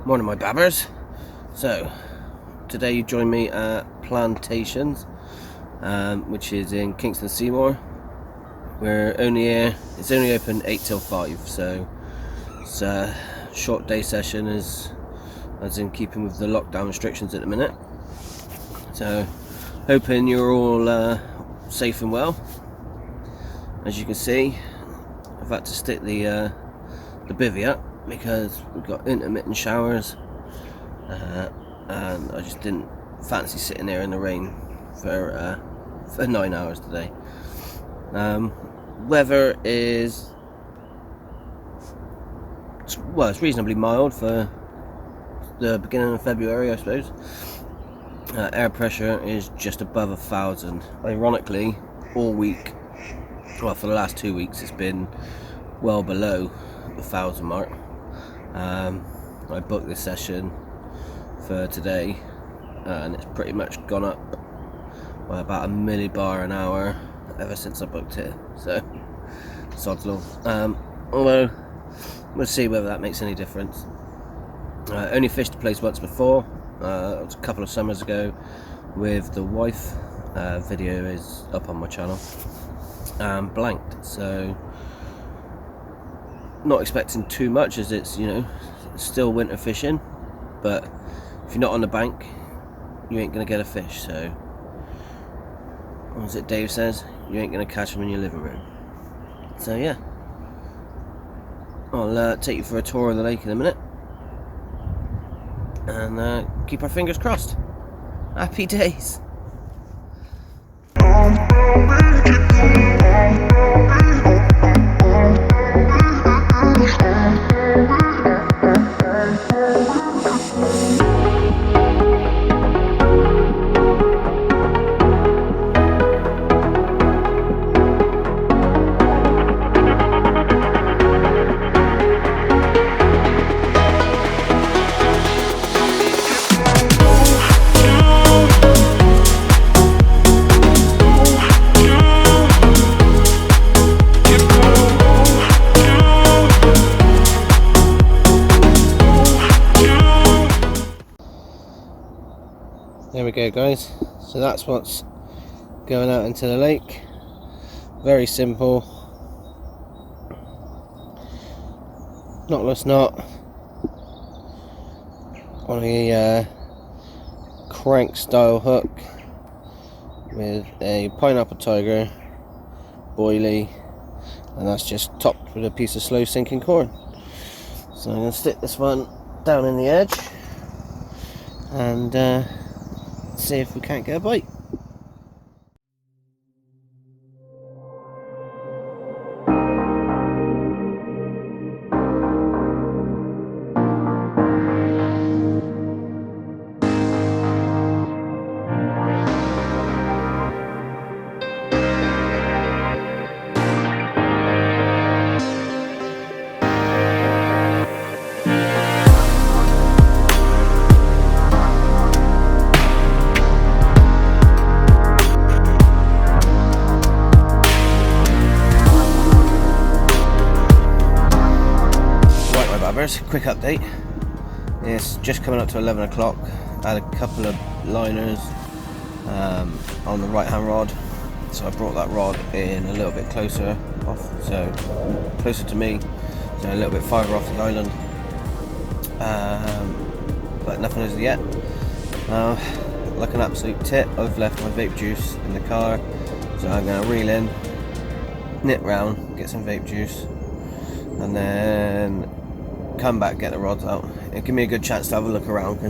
Morning, my babbers. So today you join me at Plantations, which is in Kingston Seymour. We're only here, it's only open 8 till 5, so it's a short day session as in keeping with the lockdown restrictions at the minute. So hoping you're all safe and well. As you can see, I've had to stick the bivvy up because we've got intermittent showers, and I just didn't fancy sitting there in the rain for 9 hours today. Weather is, well, it's reasonably mild for the beginning of February, I suppose. Air pressure is just above 1,000. Ironically, all week, well, for the last 2 weeks, it's been well below the 1,000 mark. I booked this session for today, and it's pretty much gone up by about a millibar an hour ever since I booked it. So, sod's law. Although we'll see whether that makes any difference. Only fished the place once before. It was a couple of summers ago with the wife. Video is up on my channel. Blanked, so not expecting too much, as it's, you know, still winter fishing, but if you're not on the bank, you ain't gonna get a fish. So what was it Dave says? You ain't gonna catch them in your living room. So yeah, I'll take you for a tour of the lake in a minute, and keep our fingers crossed. Happy days. There we go, guys. So that's what's going out into the lake. Very simple. Knotless knot on a crank style hook with a pineapple tiger boilie, and that's just topped with a piece of slow sinking corn. So I'm going to stick this one down in the edge and see if we can't get a bite. Quick update. It's just coming up to 11 o'clock. I had a couple of liners on the right hand rod, so I brought that rod in a little bit closer off, so closer to me, so a little bit farther off the island, but nothing as yet. Like an absolute tit, I've left my vape juice in the car, so I'm going to reel in, nip round, get some vape juice, and then come back, get the rods out. It give me a good chance to have a look around,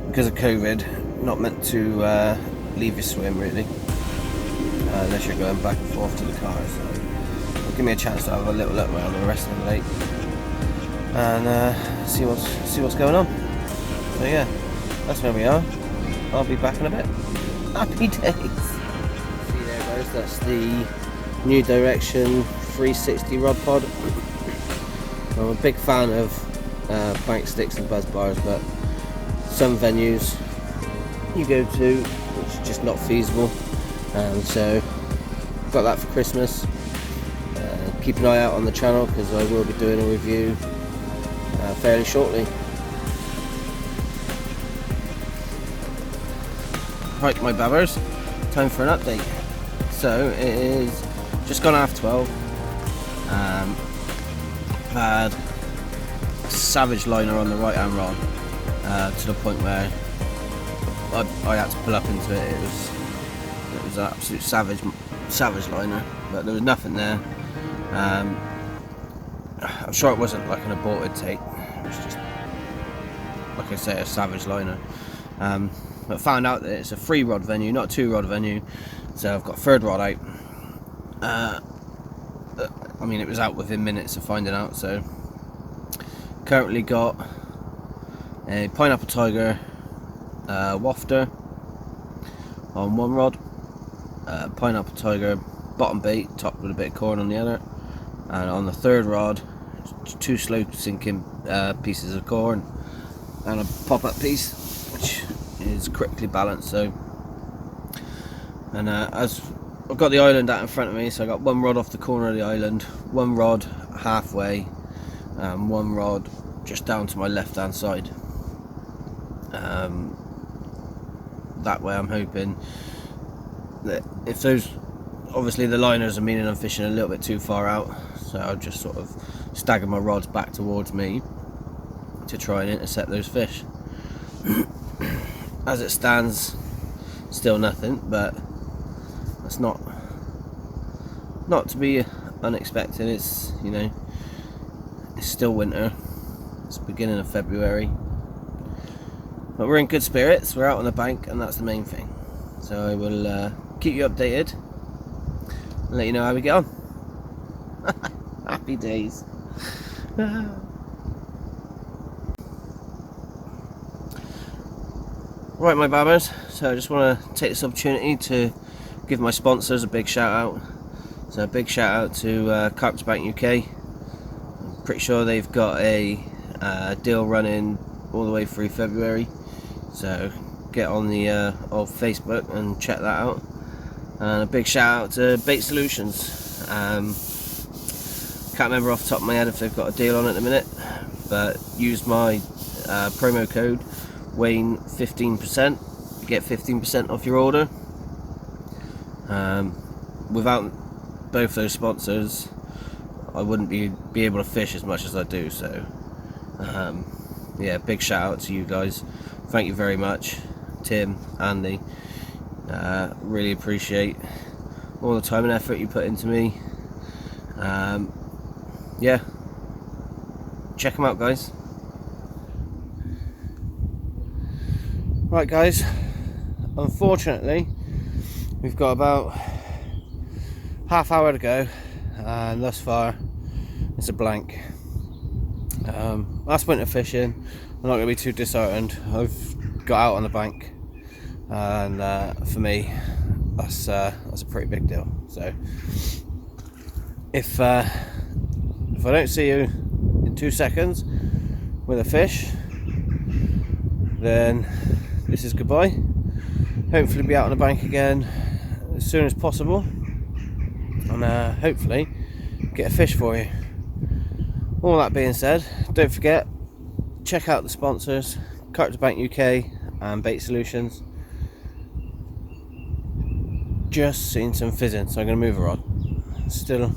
because of COVID, not meant to leave your swim really, unless you're going back and forth to the car. So it'll give me a chance to have a little look around the rest of the lake and see what's going on. So yeah, that's where we are. I'll be back in a bit. Happy days. See there, guys, that's the New Direction 360 rod pod. I'm a big fan of bank sticks and buzz bars, but some venues you go to it's just not feasible, so got that for Christmas. Keep an eye out on the channel because I will be doing a review fairly shortly. Right, my babbers, time for an update. So it is just gone half 12. Had savage liner on the right hand rod to the point where I had to pull up into it. It was an absolute savage liner, but there was nothing there. I'm sure it wasn't like an aborted take. It was just, like I say, a savage liner. But found out that it's a 3-rod venue, not a 2-rod venue. So I've got 3rd rod out. I mean, it was out within minutes of finding out. So currently got a Pineapple Tiger wafter on 1 rod, Pineapple Tiger bottom bait topped with a bit of corn on the other, and on the 3rd rod 2 slow sinking pieces of corn and a pop-up piece which is critically balanced. So, and as I've got the island out in front of me, so I got 1 rod off the corner of the island, 1 rod halfway, 1 rod just down to my left hand side. That way I'm hoping that if those, obviously the liners are meaning I'm fishing a little bit too far out, so I'll just sort of stagger my rods back towards me to try and intercept those fish. As it stands, still nothing, but that's not to be unexpected. It's, you know, it's still winter, it's the beginning of February, but we're in good spirits, we're out on the bank, and that's the main thing. So I will keep you updated and let you know how we get on. Happy days. Right, my babbers, so I just want to take this opportunity to give my sponsors a big shout out. So a big shout out to Carp UK. I'm pretty sure they've got a deal running all the way through February, so get on the old Facebook and check that out. And a big shout out to Bait Solutions. Can't remember off the top of my head if they've got a deal on it at the minute, but use my promo code Wayne 15%, you get 15% off your order. Without both those sponsors, I wouldn't be able to fish as much as I do. So yeah, big shout out to you guys. Thank you very much, Tim, Andy. Really appreciate all the time and effort you put into me. Yeah, check them out, guys. Right, guys, unfortunately we've got about half hour to go, and thus far it's a blank. Last winter fishing, I'm not going to be too disheartened. I've got out on the bank, and for me that's a pretty big deal. So if I don't see you in 2 seconds with a fish, then this is goodbye. Hopefully be out on the bank again as soon as possible, and hopefully get a fish for you. All that being said, don't forget, check out the sponsors, Carp UK and Bait Solutions. Just seen some fizzing, so I'm going to move a rod. Still a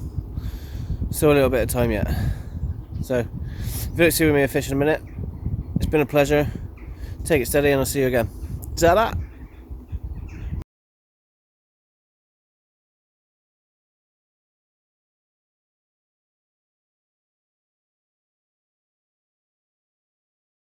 little bit of time yet. So if you don't see me a fish in a minute, it's been a pleasure. Take it steady, and I'll see you again. Ta-da!